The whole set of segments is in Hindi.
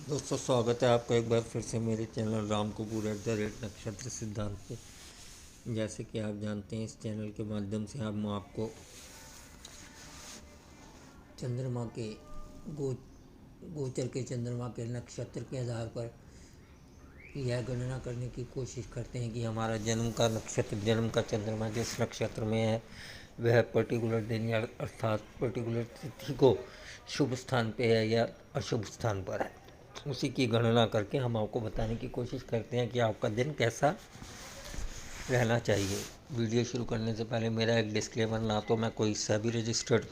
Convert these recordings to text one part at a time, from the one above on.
दोस्तों, स्वागत है आपका एक बार फिर से मेरे चैनल राम कपूर @नक्षत्र सिद्धांत पे। जैसे कि आप जानते हैं, इस चैनल के माध्यम से हम आपको चंद्रमा के गो गोचर के चंद्रमा के नक्षत्र के आधार पर यह गणना करने की कोशिश करते हैं कि हमारा जन्म का चंद्रमा जिस नक्षत्र में है वह पर्टिकुलर दिन या अर्थात पर्टिकुलर तिथि को शुभ स्थान पे है या अशुभ स्थान पर है। उसी की गणना करके हम आपको बताने की कोशिश करते हैं कि आपका दिन कैसा रहना चाहिए। वीडियो शुरू करने से पहले मेरा एक डिस्क्लेमर, ना तो मैं कोई सेबी रजिस्टर्ड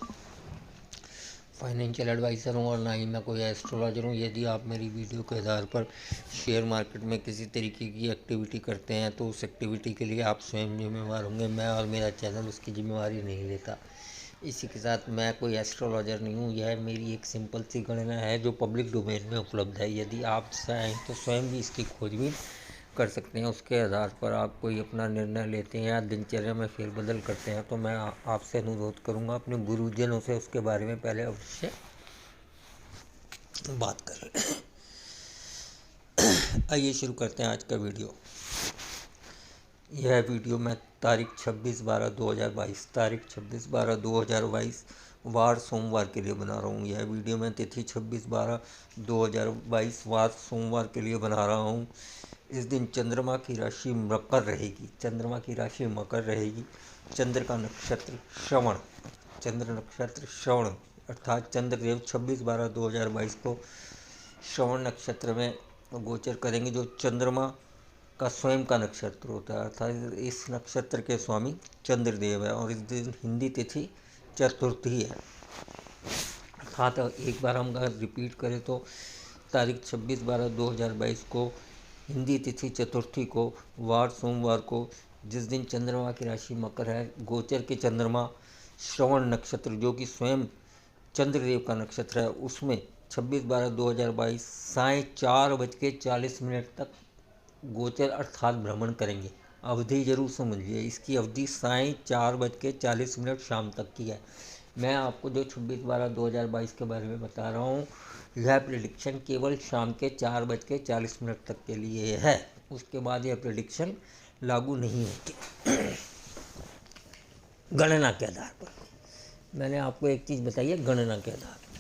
फाइनेंशियल एडवाइज़र हूँ और ना ही मैं कोई एस्ट्रोलॉजर हूँ। यदि आप मेरी वीडियो के आधार पर शेयर मार्केट में किसी तरीके की एक्टिविटी करते हैं तो उस एक्टिविटी के लिए आप स्वयं जिम्मेवार होंगे। मैं और मेरा चैनल उसकी जिम्मेवारी नहीं लेता। इसी के साथ मैं कोई एस्ट्रोलॉजर नहीं हूँ। यह मेरी एक सिंपल सी गणना है जो पब्लिक डोमेन में उपलब्ध है। यदि आप चाहें तो स्वयं भी इसकी खोजबीन कर सकते हैं। उसके आधार पर आप कोई अपना निर्णय लेते हैं या दिनचर्या में फेरबदल करते हैं तो मैं आपसे अनुरोध करूंगा अपने गुरुजनों से उसके बारे में पहले अवश्य बात करें। आइए शुरू करते हैं आज का वीडियो। यह वीडियो मैं तारीख 26/12/2022 वार सोमवार के लिए बना रहा हूँ। यह वीडियो मैं तिथि 26/12/2022 वार सोमवार के लिए बना रहा हूँ। इस दिन चंद्रमा की राशि मकर रहेगी। चंद्र का नक्षत्र श्रवण, चंद्र नक्षत्र श्रवण अर्थात चंद्रदेव 26/12/2022 को श्रवण नक्षत्र में गोचर करेंगे, जो चंद्रमा का स्वयं का नक्षत्र होता है। अर्थात इस नक्षत्र के स्वामी चंद्रदेव है और इस दिन हिंदी तिथि चतुर्थी है। अर्थात एक बार हम अगर रिपीट करें तो तारीख 26/12/2022 को हिंदी तिथि चतुर्थी को वार सोमवार को, जिस दिन चंद्रमा की राशि मकर है, गोचर के चंद्रमा श्रवण नक्षत्र जो कि स्वयं चंद्रदेव का नक्षत्र है, उसमें 26/12/2022 साय 4:40 तक गोचर अर्थात भ्रमण करेंगे। अवधि जरूर समझिए, इसकी अवधि साय 4:40 शाम तक की है। मैं आपको जो 26/12/2022 के बारे में बता रहा हूँ, यह प्रिडिक्शन केवल शाम के 4:40 तक के लिए है। उसके बाद यह प्रिडिक्शन लागू नहीं होती। गणना के आधार पर मैंने आपको एक चीज़ बताई है, गणना के आधार पर।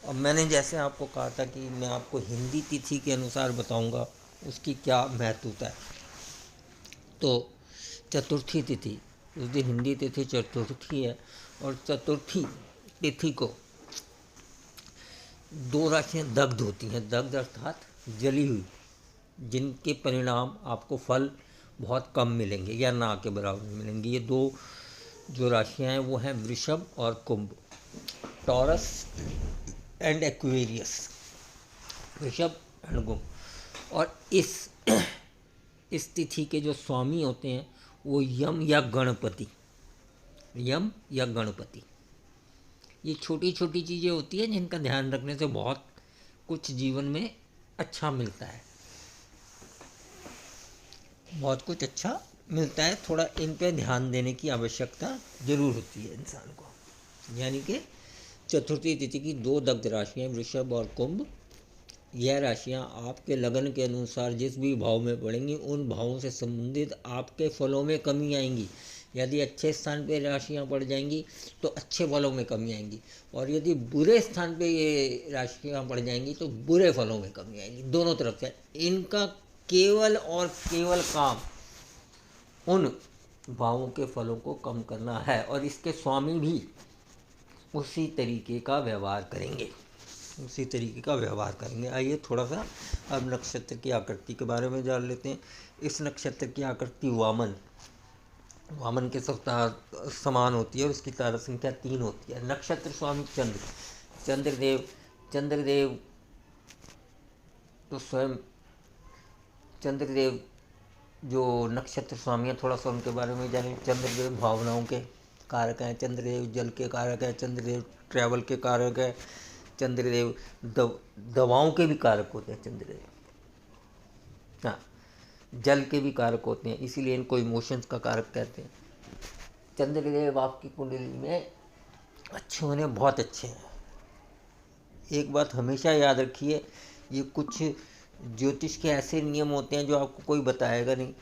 अब मैंने जैसे आपको कहा था कि मैं आपको हिंदी तिथि के अनुसार बताऊंगा उसकी क्या महत्वता है। तो चतुर्थी तिथि, उस दिन हिंदी तिथि चतुर्थी है और चतुर्थी तिथि को दो राशियाँ दग्ध होती हैं। दग्ध अर्थात जली हुई, जिनके परिणाम आपको फल बहुत कम मिलेंगे या ना के बराबर मिलेंगे। ये दो जो राशियाँ हैं वो हैं वृषभ और कुंभ, टॉरस एंड एक्वेरियस, वृषभ एंड कुंभ। और इस तिथि के जो स्वामी होते हैं वो यम या गणपति। ये छोटी छोटी चीज़ें होती हैं जिनका ध्यान रखने से बहुत कुछ जीवन में अच्छा मिलता है, बहुत कुछ अच्छा मिलता है। थोड़ा इन पे ध्यान देने की आवश्यकता जरूर होती है इंसान को। यानी कि चतुर्थी तिथि की दो दग्ध राशियाँ वृषभ और कुंभ, यह राशियाँ आपके लगन के अनुसार जिस भी भाव में पड़ेंगी उन भावों से संबंधित आपके फलों में कमी आएंगी। यदि अच्छे स्थान पे राशियाँ पड़ जाएंगी तो अच्छे फलों में कमी आएंगी, और यदि बुरे स्थान पे ये राशियाँ पड़ जाएंगी तो बुरे फलों में कमी आएंगी। दोनों तरफ से इनका केवल और केवल काम उन भावों के फलों को कम करना है, और इसके स्वामी भी उसी तरीके का व्यवहार करेंगे। आइए थोड़ा सा अब नक्षत्र की आकृति के बारे में जान लेते हैं। इस नक्षत्र की आकृति वामन के समान होती है और उसकी तारा संख्या 3 होती है। नक्षत्र स्वामी चंद्रदेव तो स्वयं चंद्रदेव जो नक्षत्र स्वामी है, थोड़ा सा उनके बारे में जानें। चंद्रदेव भावनाओं के कारक हैं, चंद्रदेव जल के कारक है, चंद्रदेव ट्रैवल के कारक है, चंद्रदेव दवाओं के भी कारक होते हैं। चंद्रदेव हाँ जल के भी कारक होते हैं, इसीलिए इनको इमोशंस का कारक कहते हैं। चंद्रदेव आपकी कुंडली में अच्छे होने बहुत अच्छे हैं। एक बात हमेशा याद रखिए, ये कुछ ज्योतिष के ऐसे नियम होते हैं जो आपको कोई बताएगा नहीं।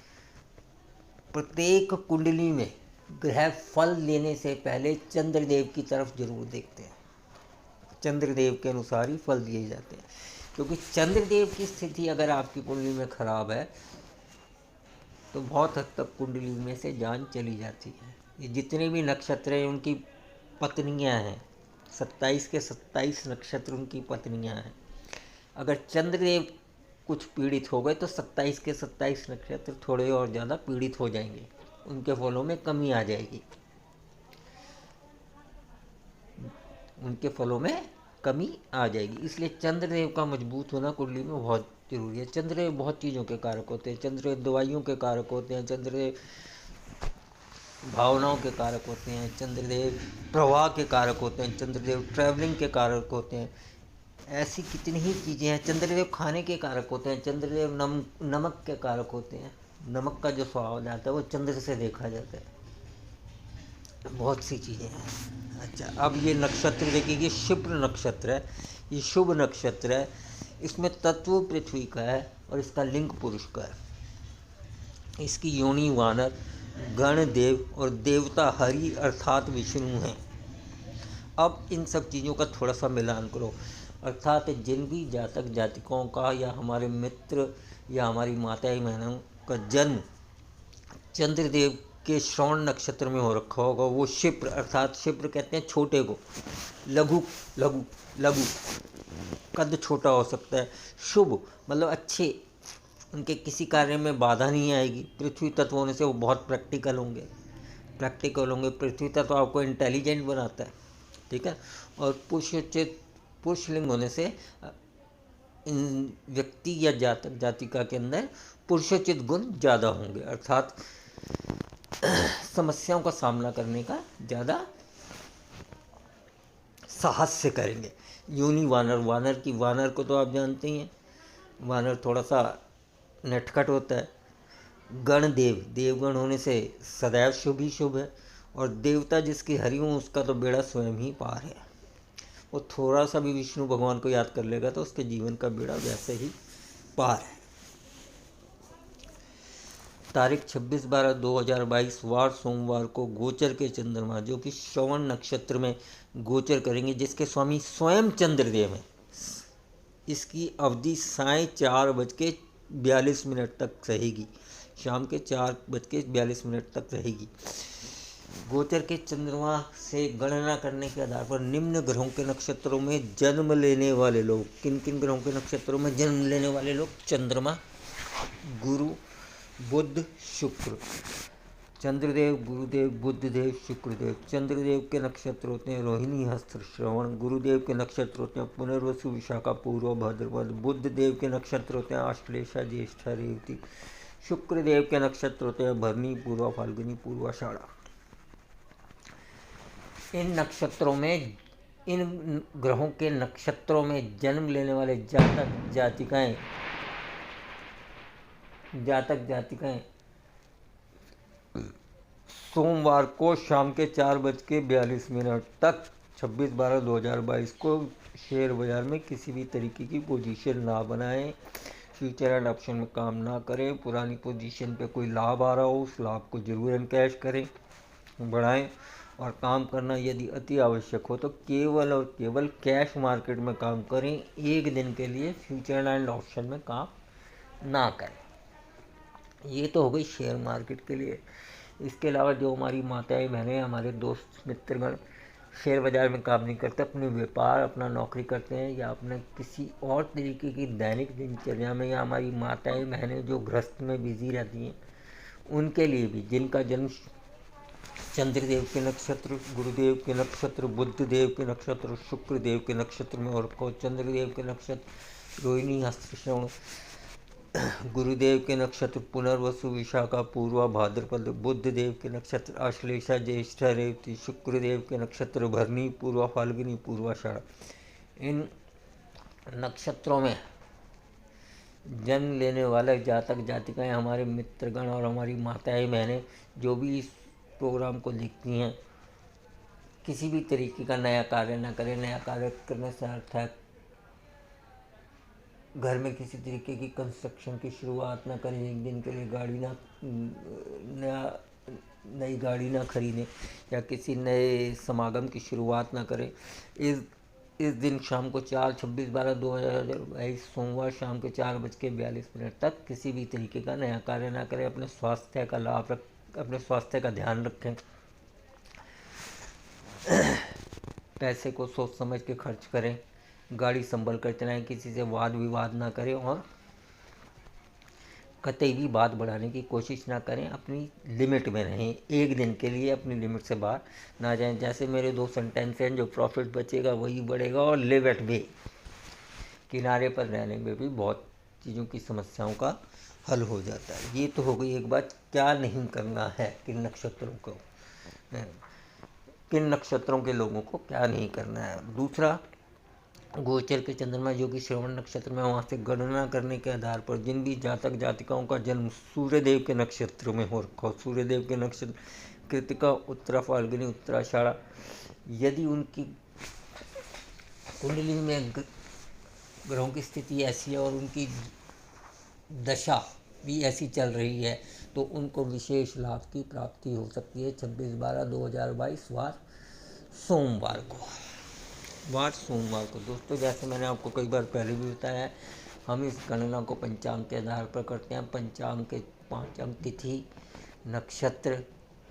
प्रत्येक कुंडली में ग्रह फल देने से पहले चंद्रदेव की तरफ जरूर देखते हैं। चंद्रदेव के अनुसार ही फल दिए जाते हैं, क्योंकि चंद्रदेव की स्थिति अगर आपकी कुंडली में खराब है तो बहुत हद तक कुंडली में से जान चली जाती है। ये जितने भी नक्षत्र हैं उनकी पत्नियां हैं, 27 के 27 नक्षत्र उनकी पत्नियां हैं। अगर चंद्रदेव कुछ पीड़ित हो गए तो 27 के 27 नक्षत्र थोड़े और ज़्यादा पीड़ित हो जाएंगे, उनके फलों में कमी आ जाएगी, उनके फलों में कमी आ जाएगी। इसलिए चंद्रदेव का मजबूत होना कुंडली में बहुत जरूरी है। चंद्रदेव बहुत चीज़ों के कारक होते हैं। चंद्रदेव दवाइयों के कारक होते हैं, चंद्रदेव भावनाओं के कारक होते हैं, चंद्रदेव प्रवाह के कारक होते हैं, चंद्रदेव ट्रैवलिंग के कारक होते हैं। ऐसी कितनी ही चीज़ें हैं। चंद्रदेव खाने के कारक होते हैं, चंद्रदेव नमक के कारक होते हैं। नमक का जो स्वाद आता है वो चंद्र से देखा जाता है। बहुत सी चीज़ें हैं। अच्छा, अब ये नक्षत्र देखिए, ये शिप्र नक्षत्र है, ये शुभ नक्षत्र है। इसमें तत्व पृथ्वी का है और इसका लिंग पुरुष का है। इसकी योनि वानर, गणदेव और देवता हरि अर्थात विष्णु हैं। अब इन सब चीज़ों का थोड़ा सा मिलान करो, अर्थात जिन भी जातक जातिकों का या हमारे मित्र या हमारी माताएं बहनों का जन्म चंद्रदेव के श्रवण नक्षत्र में हो रखा होगा, वो शिप्र, अर्थात शिप्र कहते हैं छोटे को, लघु लघु लघु कद छोटा हो सकता है। शुभ मतलब अच्छे, उनके किसी कार्य में बाधा नहीं आएगी। पृथ्वी तत्व होने से वो बहुत प्रैक्टिकल होंगे। पृथ्वी तत्व आपको इंटेलिजेंट बनाता है, ठीक है। और पुरुषलिंग होने से इन व्यक्ति या जातक जातिका के अंदर पुरुषोचित गुण ज़्यादा होंगे, अर्थात समस्याओं का सामना करने का ज़्यादा साहस से करेंगे। योनि वानर, वानर को तो आप जानते ही हैं, वानर थोड़ा सा नटखट होता है। गणदेव, देवगण होने से सदैव शुभ ही शुभ है। और देवता जिसकी हरि हो उसका तो बेड़ा स्वयं ही पार है। वो थोड़ा सा भी विष्णु भगवान को याद कर लेगा तो उसके जीवन का बेड़ा वैसे ही पार है। तारीख 26/12/2022 वार सोमवार को गोचर के चंद्रमा जो कि श्रवण नक्षत्र में गोचर करेंगे, जिसके स्वामी स्वयं चंद्रदेव हैं। इसकी अवधि साय 4:42 तक रहेगी, शाम के 4:42 तक रहेगी। गोचर के चंद्रमा से गणना करने के आधार पर निम्न ग्रहों के नक्षत्रों में जन्म लेने वाले लोग, किन किन ग्रहों के नक्षत्रों में जन्म लेने वाले लोग? चंद्रमा, गुरु, बुध, शुक्र। चंद्रदेव, गुरुदेव, बुधदेव, शुक्रदेव। चंद्रदेव के नक्षत्र होते हैं रोहिणी, हस्त, श्रवण। गुरुदेव के नक्षत्र होते हैं पुनर्वसु, विशाखा, पूर्व, भाद्रपद। बुधदेव के नक्षत्र होते हैं आश्लेषा, ज्येष्ठा, रेवती। शुक्रदेव के नक्षत्र होते हैं भरणी, पूर्वा, फाल्गुनी, पूर्वाषाढ़ा। इन नक्षत्रों में, इन ग्रहों के नक्षत्रों में जन्म लेने वाले जातक जातिकाएं सोमवार को शाम के 4:42 तक 26/12/2022 को शेयर बाजार में किसी भी तरीके की पोजीशन ना बनाएं, फ्यूचर एंड ऑप्शन में काम ना करें। पुरानी पोजीशन पे कोई लाभ आ रहा हो उस लाभ को जरूर एनकैश करें, बढ़ाएं। और काम करना यदि अति आवश्यक हो तो केवल और केवल कैश मार्केट में काम करें। एक दिन के लिए फ्यूचर एंड ऑप्शन में काम ना करें। ये तो हो गई शेयर मार्केट के लिए। इसके अलावा जो हमारी माताएं बहनें, हमारे दोस्त मित्रगण शेयर बाज़ार में काम नहीं करते, अपने व्यापार, अपना नौकरी करते हैं या अपने किसी और तरीके की दैनिक दिनचर्या में, या हमारी माताएं बहनें जो गृहस्थ में बिजी रहती हैं, उनके लिए भी जिनका जन्म चंद्रदेव के नक्षत्र, गुरुदेव के नक्षत्र, बुधदेव के नक्षत्र, शुक्रदेव के नक्षत्र में, और को चंद्रदेव के नक्षत्र रोहिणी, हस्त, श्रवण, गुरुदेव के नक्षत्र पुनर्वसु, विशाखा, पूर्वा, भाद्रपद। बुधदेव के नक्षत्र आश्लेषा, ज्येष्ठा, रेवती। शुक्रदेव के नक्षत्र भरणी, पूर्वा, फाल्गुनी, पूर्वाषाढ़। इन नक्षत्रों में जन्म लेने वाले जातक जातिकाएं, हमारे मित्रगण और हमारी माताएं बहनें जो भी इस प्रोग्राम को देखती हैं, किसी भी तरीके का नया कार्य न करें। नया कार्य करने से अर्थ है घर में किसी तरीके की कंस्ट्रक्शन की शुरुआत ना करें, एक दिन के लिए गाड़ी नई गाड़ी ना खरीदें या किसी नए समागम की शुरुआत ना करें। इस दिन शाम को 4/26/12/2022 सोमवार शाम के 4:42 तक किसी भी तरीके का नया कार्य ना करें। अपने स्वास्थ्य का ध्यान रखें। पैसे को सोच समझ के खर्च करें। गाड़ी संभल कर चलाएं। किसी से वाद विवाद ना करें और कतई भी बात बढ़ाने की कोशिश ना करें। अपनी लिमिट में रहें। एक दिन के लिए अपनी लिमिट से बाहर ना जाएं। जैसे मेरे 2 सेंटेंस हैं, जो प्रॉफिट बचेगा वही बढ़ेगा और लिमिट में, किनारे पर रहने में भी बहुत चीज़ों की समस्याओं का हल हो जाता है। ये तो हो गई एक बात, क्या नहीं करना है, किन नक्षत्रों के लोगों को क्या नहीं करना है। दूसरा, गोचर के चंद्रमा जो कि श्रवण नक्षत्र में, वहाँ से गणना करने के आधार पर जिन भी जातक जातिकाओं का जन्म सूर्यदेव के नक्षत्र में हो रखा हो, सूर्यदेव के नक्षत्र कृतिका, उत्तरा फाल्गुनी, उत्तराषाढ़ा, यदि उनकी कुंडली में ग्रहों की स्थिति ऐसी है और उनकी दशा भी ऐसी चल रही है, तो उनको विशेष लाभ की प्राप्ति हो सकती है 26/12/2022 सोमवार को। दोस्तों, जैसे मैंने आपको कई बार पहले भी बताया है, हम इस गणना को पंचांग के आधार पर करते हैं। पंचांग के 5 अंक तिथि, नक्षत्र,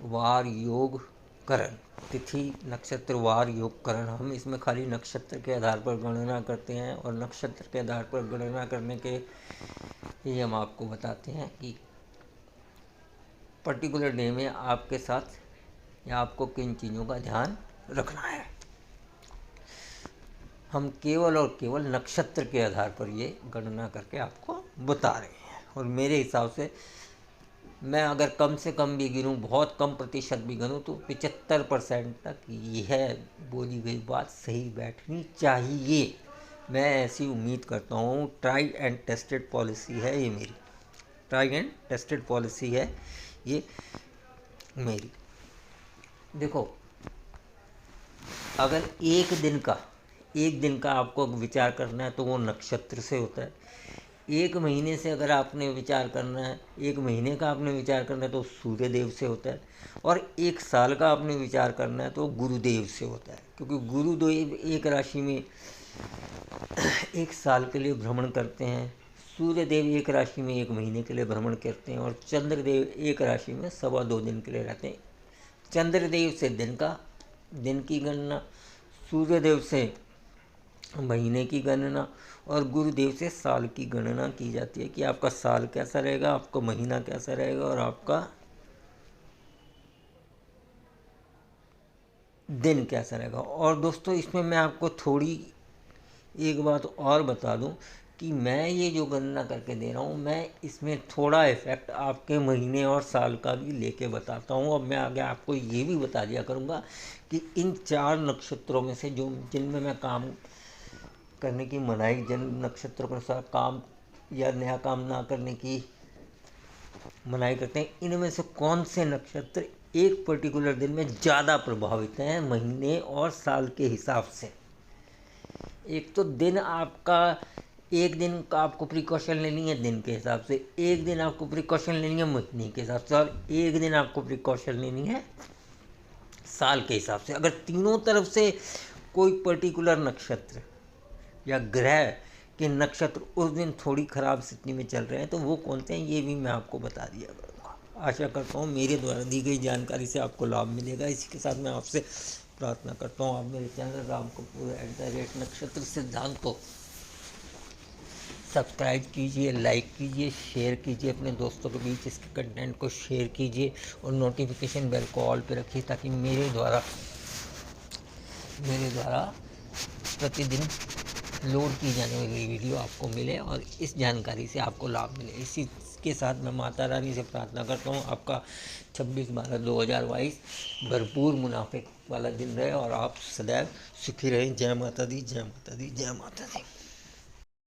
वार, योग, करण। तिथि, नक्षत्र, वार, योग, करण, हम इसमें खाली नक्षत्र के आधार पर गणना करते हैं। और नक्षत्र के आधार पर गणना करने के ये हम आपको बताते हैं कि पर्टिकुलर डे में आपके साथ या आपको किन चीज़ों का ध्यान रखना है। हम केवल और केवल नक्षत्र के आधार पर ये गणना करके आपको बता रहे हैं। और मेरे हिसाब से मैं अगर कम से कम भी गिनूँ, बहुत कम प्रतिशत भी गिनूँ, तो 75% तक यह बोली गई बात सही बैठनी चाहिए। मैं ऐसी उम्मीद करता हूँ। ट्राई एंड टेस्टेड पॉलिसी है ये मेरी, ट्राई एंड टेस्टेड पॉलिसी है ये मेरी। देखो, अगर एक दिन का आपको विचार करना है तो वो नक्षत्र से होता है। एक महीने से अगर आपने विचार करना है, एक महीने का आपने विचार करना है तो सूर्य देव से होता है। और एक साल का आपने विचार करना है तो गुरुदेव से होता है, क्योंकि गुरुदेव एक राशि में एक साल के लिए भ्रमण करते हैं, सूर्य देव एक राशि में 1 महीने के लिए भ्रमण करते हैं, और चंद्रदेव एक राशि में 2.25 दिन के लिए रहते हैं। चंद्रदेव से दिन की गणना, सूर्यदेव से महीने की गणना और गुरुदेव से साल की गणना की जाती है कि आपका साल कैसा रहेगा, आपका महीना कैसा रहेगा और आपका दिन कैसा रहेगा। और दोस्तों, इसमें मैं आपको थोड़ी एक बात और बता दूं कि मैं ये जो गणना करके दे रहा हूँ, मैं इसमें थोड़ा इफेक्ट आपके महीने और साल का भी लेके बताता हूँ। अब मैं आगे आपको ये भी बता दिया करूँगा कि इन 4 नक्षत्रों में से जिनमें मैं काम करने की मनाही, जिन नक्षत्रों के साथ काम या नया काम ना करने की मनाही करते हैं, इनमें से कौन से नक्षत्र एक पर्टिकुलर दिन में ज़्यादा प्रभावित हैं महीने और साल के हिसाब से। एक तो दिन आपका, एक दिन का आपको प्रिकॉशन लेनी है दिन के हिसाब से, एक दिन आपको प्रिकॉशन लेनी है महीने के हिसाब से, और एक दिन आपको प्रिकॉशन लेनी है साल के हिसाब से। अगर तीनों तरफ से कोई पर्टिकुलर नक्षत्र या ग्रह के नक्षत्र उस दिन थोड़ी ख़राब स्थिति में चल रहे हैं तो वो कौन से हैं, ये भी मैं आपको बता दिया करूँगा। आशा करता हूँ मेरे द्वारा दी गई जानकारी से आपको लाभ मिलेगा। इसी के साथ मैं आपसे प्रार्थना करता हूँ, आप मेरे चैनल राम कपूर @नक्षत्र सिद्धांत को सब्सक्राइब कीजिए, लाइक कीजिए, शेयर कीजिए, अपने दोस्तों के बीच इसके कंटेंट को शेयर कीजिए और नोटिफिकेशन बेल को ऑल पे रखिए, ताकि मेरे द्वारा प्रतिदिन लोड की जाने वाली वीडियो आपको मिले और इस जानकारी से आपको लाभ मिले। इसी के साथ मैं माता रानी से प्रार्थना करता हूँ आपका 26/12/2022 भरपूर मुनाफे वाला दिन रहे और आप सदैव सुखी रहें। जय माता दी, जय माता दी, जय माता दी।